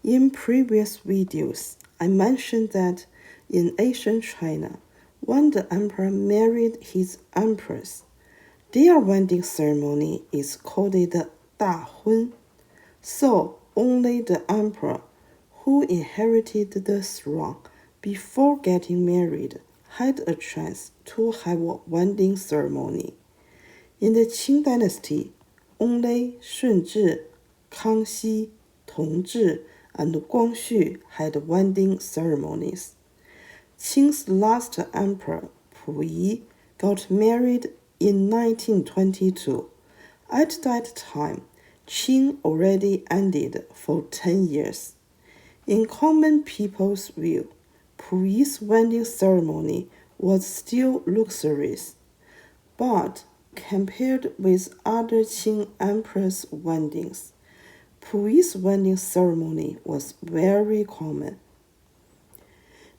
In previous videos, I mentioned that in ancient China, when the emperor married his empress, their wedding ceremony is called the 大婚. So only the emperor who inherited the throne before getting married had a chance to have a wedding ceremony. In the Qing dynasty, only Shunzhi, Kangxi, Tongzhi, and Guangxu had wedding ceremonies. Qing's last emperor, Puyi, got married in 1922. At that time, Qing already ended for 10 years. In common people's view, Puyi's wedding ceremony was still luxurious, but compared with other Qing emperors' weddings, Puyi's wedding ceremony was very common.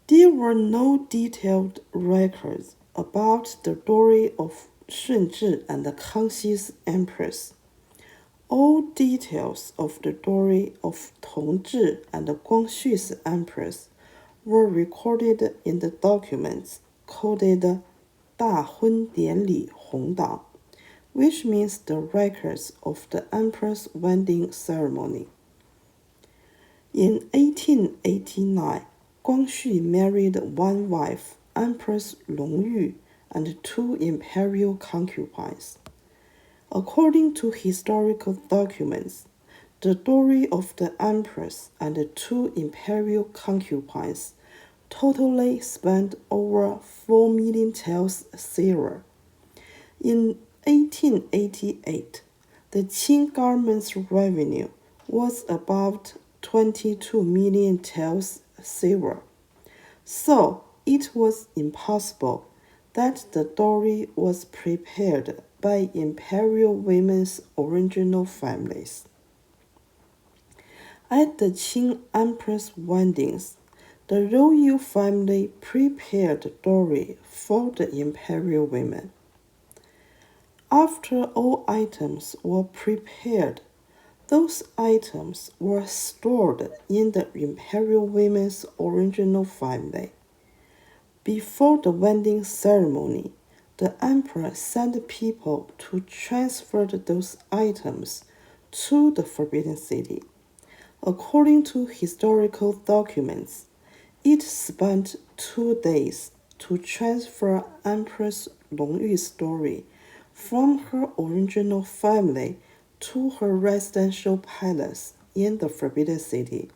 There were no detailed records about the dowry of Shunzhi and Kangxi's empress. All details of the dowry of Tongzhi and Guangxu's empress were recorded in the documents called 大婚典礼红档, which means the records of the emperor's wedding ceremony. In 1889, Guangxu married one wife, Empress Longyu, and two imperial concubines. According to historical documents, the dowry of the empress and the two imperial concubines totally spent over 4 million taels silver. In 1888, the Qing government's revenue was about 22 million taels silver, so it was impossible that the dowry was prepared by imperial women's original families. At the Qing Empress weddings, the royal family prepared dowry for the imperial women. After all items were prepared, those items were stored in the imperial women's original family. Before the wedding ceremony, the emperor sent people to transfer those items to the Forbidden City. According to historical documents, it spent 2 days to transfer Empress Longyu's dowry from her original family to her residential palace in the Forbidden City.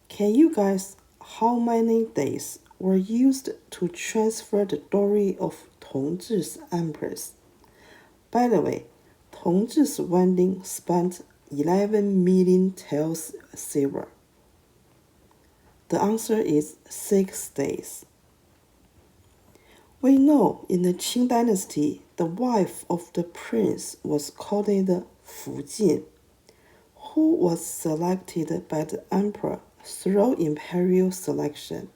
Can you guess how many days were used to transfer the dowry of Tongzhi's empress? By the way, Tongzhi's wedding spent 11 million taels silver. The answer is 6 days. We know in the Qing dynasty, the wife of the prince was called Fujin, who was selected by the emperor through imperial selection.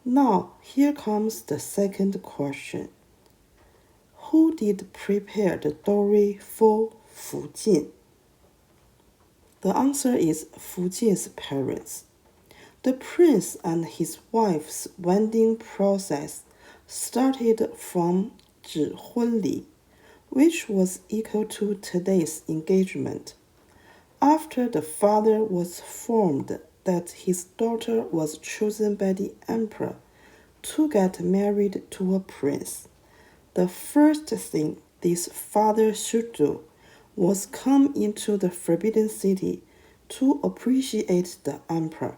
Now, here comes the second question. Who did prepare the dowry for Fujin? The answer is Fujin's parents. The prince and his wife's wedding process started from 指婚礼, which was equal to today's engagement. After the father was informed that his daughter was chosen by the emperor to get married to a prince, the first thing this father should do was come into the Forbidden City to appreciate the emperor.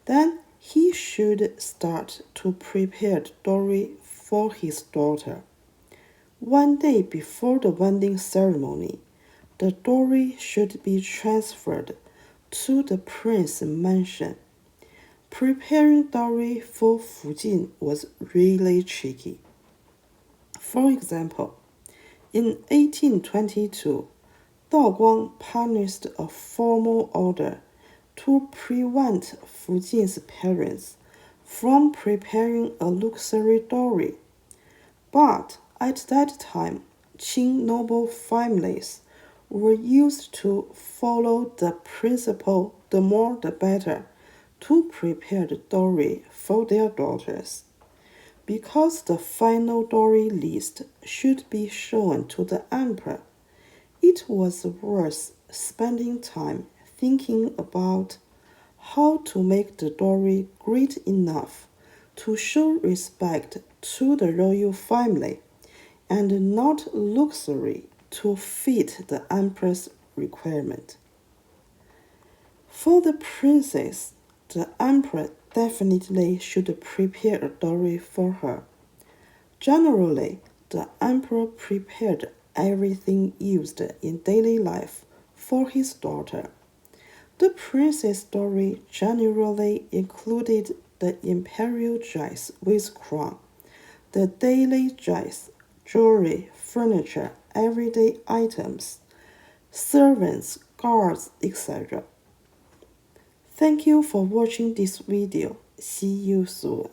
Then he should start to prepare the dowry for his daughter. 1 day before the wedding ceremony, the dowry should be transferred to the prince's mansion. Preparing dowry for Fujin was really tricky. For example, in 1822, Daoguang published a formal order to prevent Fujin's parents from preparing a luxury dowry. But at that time, Qing noble families were used to follow the principle the more the better to prepare the dowry for their daughters. Because the final dowry list should be shown to the emperor, it was worth spending time thinking about how to make the dowry great enough to show respect to the royal family and not luxury to fit the empress requirement. For the princess, the emperor definitely should prepare a dowry for her. Generally, the emperor prepared everything used in daily life for his daughter. The princess' dowry generally included the imperial dress with crown, the daily dress, jewelry, furniture, everyday items, servants, guards, etc. Thank you for watching this video. See you soon.